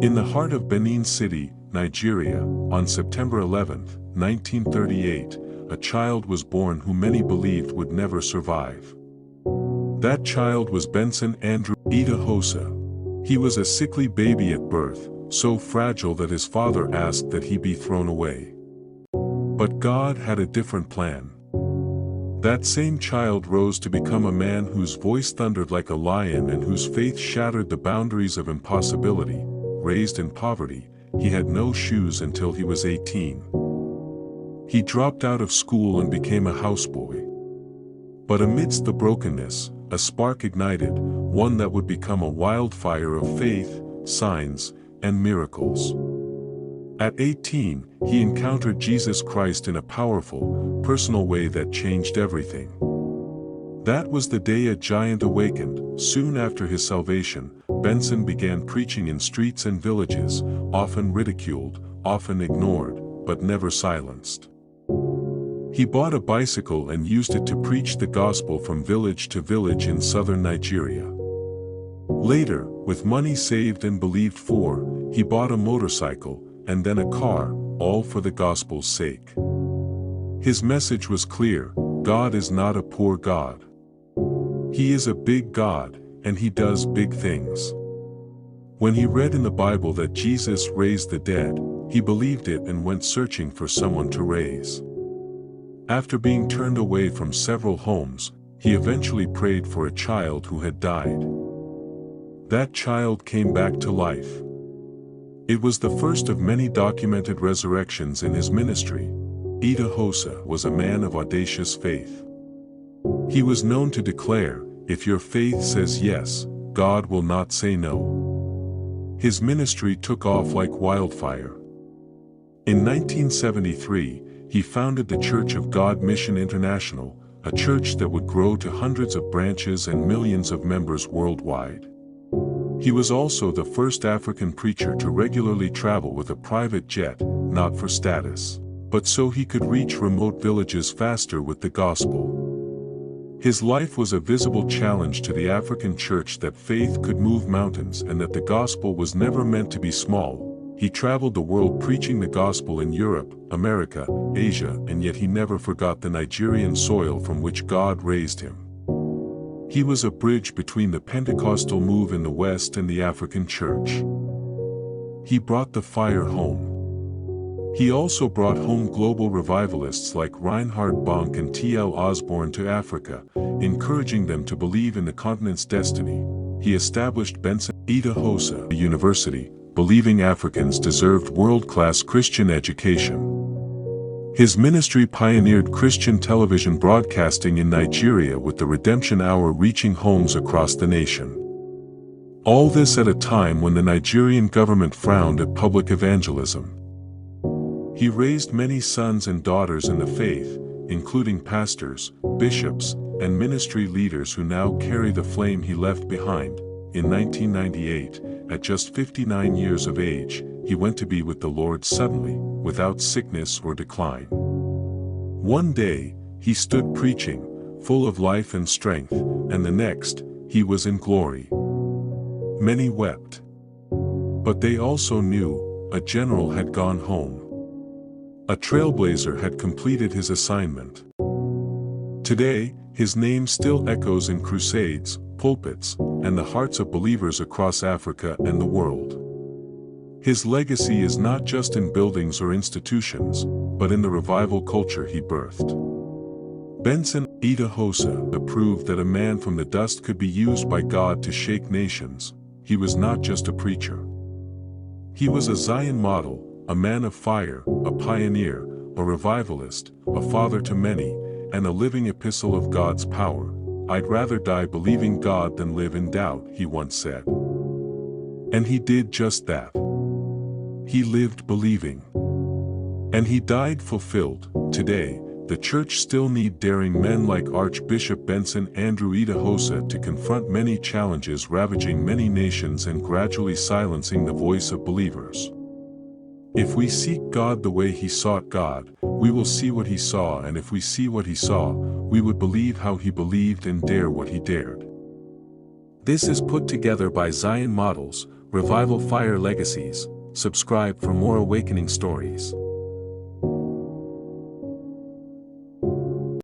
In the heart of Benin City, Nigeria, on September 11, 1938, a child was born who many believed would never survive. That child was Benson Idahosa. He was a sickly baby at birth, so fragile that his father asked that he be thrown away. But God had a different plan. That same child rose to become a man whose voice thundered like a lion and whose faith shattered the boundaries of impossibility. Raised in poverty, he had no shoes until he was 18. He dropped out of school and became a houseboy. But amidst the brokenness, a spark ignited, one that would become a wildfire of faith, signs, and miracles. At 18, he encountered Jesus Christ in a powerful, personal way that changed everything. That was the day a giant awakened. Soon after his salvation, Benson began preaching in streets and villages, often ridiculed, often ignored, but never silenced. He bought a bicycle and used it to preach the gospel from village to village in southern Nigeria. Later, with money saved and believed for, he bought a motorcycle, and then a car, all for the gospel's sake. His message was clear: God is not a poor God. He is a big God, and he does big things. When he read in the Bible that Jesus raised the dead, he believed it and went searching for someone to raise. After being turned away from several homes, he eventually prayed for a child who had died. That child came back to life. It was the first of many documented resurrections in his ministry. Idahosa was a man of audacious faith. He was known to declare, "If your faith says yes, God will not say no." His ministry took off like wildfire. In 1973, he founded the Church of God Mission International, a church that would grow to hundreds of branches and millions of members worldwide. He was also the first African preacher to regularly travel with a private jet, not for status, but so he could reach remote villages faster with the gospel. His life was a visible challenge to the African church that faith could move mountains and that the gospel was never meant to be small. He traveled the world preaching the gospel in Europe, America, Asia, and yet he never forgot the Nigerian soil from which God raised him. He was a bridge between the Pentecostal move in the West and the African church. He brought the fire home. He also brought home global revivalists like Reinhard Bonk and T.L. Osborne to Africa, encouraging them to believe in the continent's destiny. He established Benson Idahosa University, believing Africans deserved world-class Christian education. His ministry pioneered Christian television broadcasting in Nigeria with the Redemption Hour reaching homes across the nation. All this at a time when the Nigerian government frowned at public evangelism. He raised many sons and daughters in the faith, including pastors, bishops, and ministry leaders who now carry the flame he left behind. In 1998, at just 59 years of age, he went to be with the Lord suddenly, without sickness or decline. One day, he stood preaching, full of life and strength, and the next, he was in glory. Many wept. But they also knew, a general had gone home. A trailblazer had completed his assignment. Today, his name still echoes in crusades, pulpits, and the hearts of believers across Africa and the world. His legacy is not just in buildings or institutions, but in the revival culture he birthed. Benson Idahosa proved that a man from the dust could be used by God to shake nations. He was not just a preacher. He was a Zion model, a man of fire, a pioneer, a revivalist, a father to many, and a living epistle of God's power. "I'd rather die believing God than live in doubt," he once said. And he did just that. He lived believing. And he died fulfilled. Today, the church still needs daring men like Archbishop Benson Idahosa to confront many challenges ravaging many nations and gradually silencing the voice of believers. If we seek God the way he sought God, we will see what he saw, and if we see what he saw, we would believe how he believed and dare what he dared. This is put together by Zion Models, Revival Fire Legacies. Subscribe for more awakening stories.